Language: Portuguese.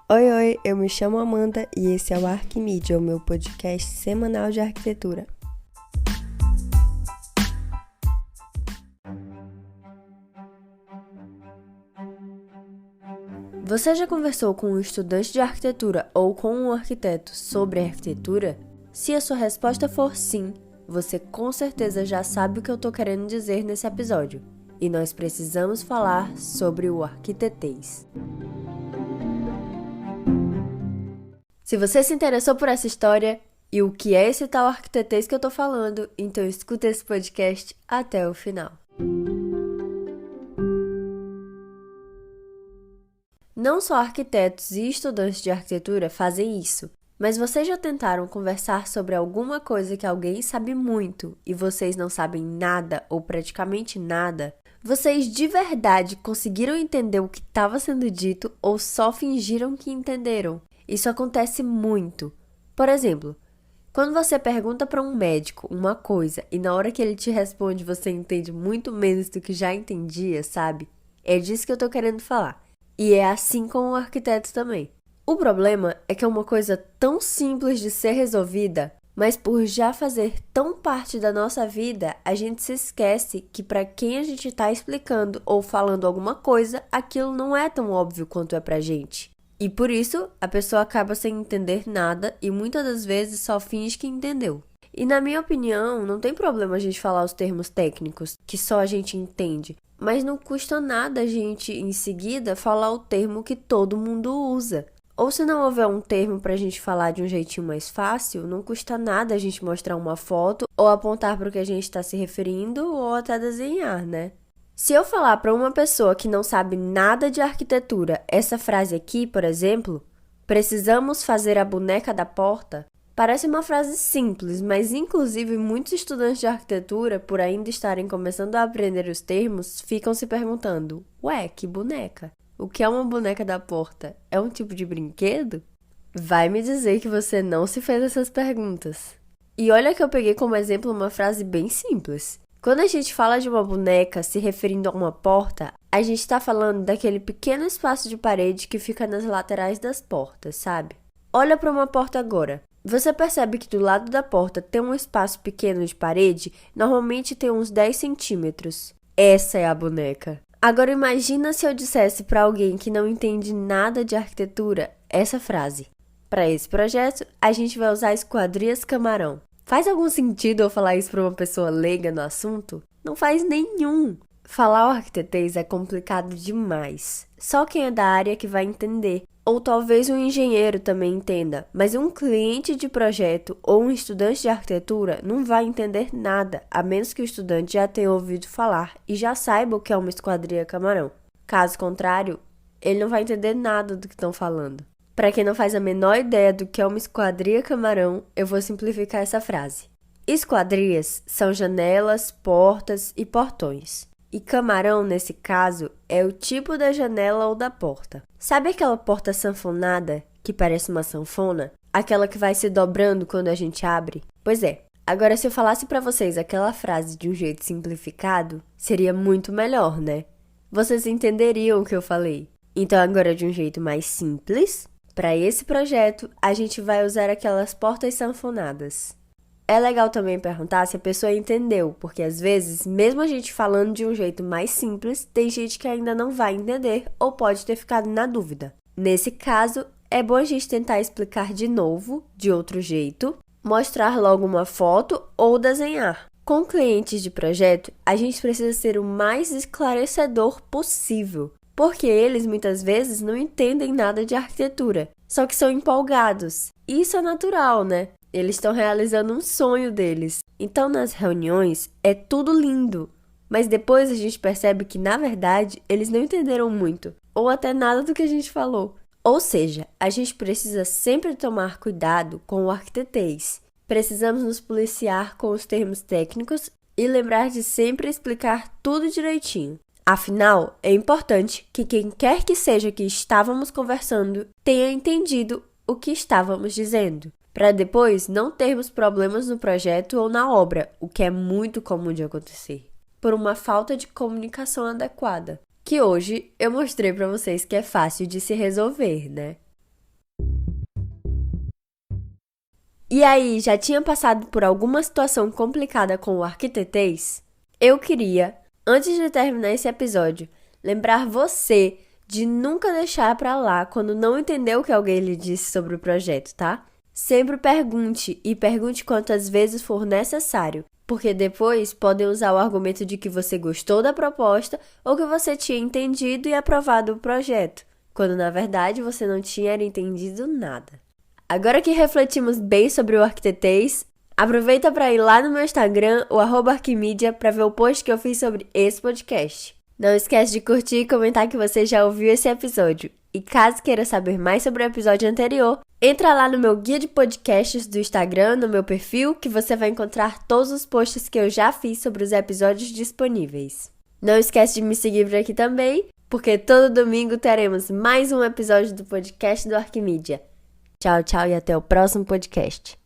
Oi, oi, eu me chamo Amanda e esse é o Arquimídia, o meu podcast semanal de arquitetura. Você já conversou com um estudante de arquitetura ou com um arquiteto sobre arquitetura? Se a sua resposta for sim, você com certeza já sabe o que eu tô querendo dizer nesse episódio. E nós precisamos falar sobre o arquitetês. Se você se interessou por essa história e o que é esse tal arquitetês que eu tô falando, então escuta esse podcast até o final. Não só arquitetos e estudantes de arquitetura fazem isso, mas vocês já tentaram conversar sobre alguma coisa que alguém sabe muito e vocês não sabem nada ou praticamente nada? Vocês de verdade conseguiram entender o que estava sendo dito ou só fingiram que entenderam? Isso acontece muito. Por exemplo, quando você pergunta para um médico uma coisa e na hora que ele te responde você entende muito menos do que já entendia, sabe? É disso que eu tô querendo falar. E é assim com o arquiteto também. O problema é que é uma coisa tão simples de ser resolvida, mas por já fazer tão parte da nossa vida, a gente se esquece que para quem a gente está explicando ou falando alguma coisa, aquilo não é tão óbvio quanto é pra gente. E por isso, a pessoa acaba sem entender nada e muitas das vezes só finge que entendeu. E na minha opinião, não tem problema a gente falar os termos técnicos, que só a gente entende. Mas não custa nada a gente, em seguida, falar o termo que todo mundo usa. Ou se não houver um termo pra gente falar de um jeitinho mais fácil, não custa nada a gente mostrar uma foto ou apontar para o que a gente está se referindo ou até desenhar, né? Se eu falar para uma pessoa que não sabe nada de arquitetura essa frase aqui, por exemplo, precisamos fazer a boneca da porta, parece uma frase simples, mas inclusive muitos estudantes de arquitetura, por ainda estarem começando a aprender os termos, ficam se perguntando, ué, que boneca? O que é uma boneca da porta? É um tipo de brinquedo? Vai me dizer que você não se fez essas perguntas. E olha que eu peguei como exemplo uma frase bem simples. Quando a gente fala de uma boneca se referindo a uma porta, a gente está falando daquele pequeno espaço de parede que fica nas laterais das portas, sabe? Olha para uma porta agora. Você percebe que do lado da porta tem um espaço pequeno de parede, normalmente tem uns 10 centímetros. Essa é a boneca. Agora imagina se eu dissesse para alguém que não entende nada de arquitetura essa frase. Para esse projeto, a gente vai usar esquadrias camarão. Faz algum sentido eu falar isso para uma pessoa leiga no assunto? Não faz nenhum! Falar o arquitetês é complicado demais. Só quem é da área que vai entender. Ou talvez um engenheiro também entenda, mas um cliente de projeto ou um estudante de arquitetura não vai entender nada, a menos que o estudante já tenha ouvido falar e já saiba o que é uma esquadria camarão. Caso contrário, ele não vai entender nada do que estão falando. Para quem não faz a menor ideia do que é uma esquadria camarão, eu vou simplificar essa frase. Esquadrias são janelas, portas e portões. E camarão, nesse caso, é o tipo da janela ou da porta. Sabe aquela porta sanfonada, que parece uma sanfona? Aquela que vai se dobrando quando a gente abre? Pois é. Agora, se eu falasse para vocês aquela frase de um jeito simplificado, seria muito melhor, né? Vocês entenderiam o que eu falei. Então, agora de um jeito mais simples, para esse projeto, a gente vai usar aquelas portas sanfonadas. É legal também perguntar se a pessoa entendeu, porque às vezes, mesmo a gente falando de um jeito mais simples, tem gente que ainda não vai entender ou pode ter ficado na dúvida. Nesse caso, é bom a gente tentar explicar de novo, de outro jeito, mostrar logo uma foto ou desenhar. Com clientes de projeto, a gente precisa ser o mais esclarecedor possível, porque eles muitas vezes não entendem nada de arquitetura, só que são empolgados. Isso é natural, né? Eles estão realizando um sonho deles. Então, nas reuniões, é tudo lindo. Mas depois a gente percebe que, na verdade, eles não entenderam muito. Ou até nada do que a gente falou. Ou seja, a gente precisa sempre tomar cuidado com o arquitetês. Precisamos nos policiar com os termos técnicos e lembrar de sempre explicar tudo direitinho. Afinal, é importante que quem quer que seja que estávamos conversando tenha entendido o que estávamos dizendo, para depois não termos problemas no projeto ou na obra, o que é muito comum de acontecer, por uma falta de comunicação adequada, que hoje eu mostrei para vocês que é fácil de se resolver, né? E aí, já tinha passado por alguma situação complicada com o arquitetês? Eu queria, antes de terminar esse episódio, lembrar você de nunca deixar pra lá quando não entendeu o que alguém lhe disse sobre o projeto, tá? Sempre pergunte e pergunte quantas vezes for necessário, porque depois podem usar o argumento de que você gostou da proposta ou que você tinha entendido e aprovado o projeto, quando na verdade você não tinha entendido nada. Agora que refletimos bem sobre o arquitetês, aproveita para ir lá no meu Instagram, o @arquimedia, para ver o post que eu fiz sobre esse podcast. Não esquece de curtir e comentar que você já ouviu esse episódio. E caso queira saber mais sobre o episódio anterior, entra lá no meu guia de podcasts do Instagram, no meu perfil, que você vai encontrar todos os posts que eu já fiz sobre os episódios disponíveis. Não esquece de me seguir por aqui também, porque todo domingo teremos mais um episódio do podcast do Arquimedia. Tchau, tchau e até o próximo podcast.